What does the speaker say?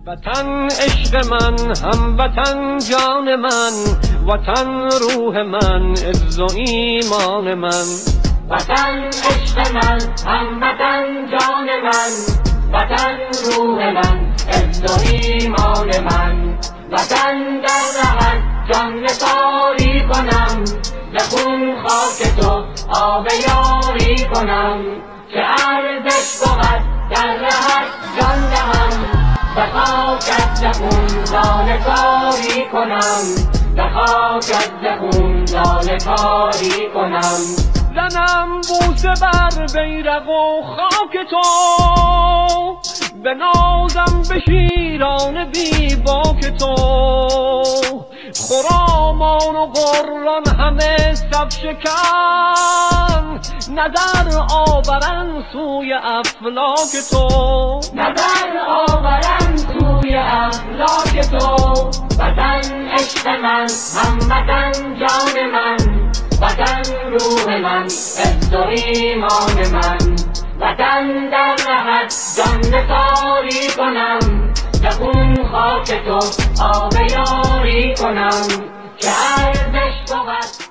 وطن عشق من، هموطن جان من، وطن روح من، عز و ایمان من. وطن عشق من، هموطن جان من، وطن روح من، عز و ایمان من. وطن در رهت جان نثاری کنم، به خون خاک تو آب یاری کنم. که ارزش بود در رهت جان دهم، به خاکت ز خون لاله کاری کنم، به خاکت ز خون لاله کاری کنم. زنم بوسه بر بیرق و خاک تو، بنازم به شیران بی باک تو. خرامان و غران همه صف شکن، نظر آورن سوی افلاک تو، نظر آورن سوی افلاک تو. وطن عشق من، هموطن جان من، وطن روح من، عز و ایمان من. وطن در رهت جان نثاری کنم، به خون خاک تو آب یاری کنم. که ارزش بود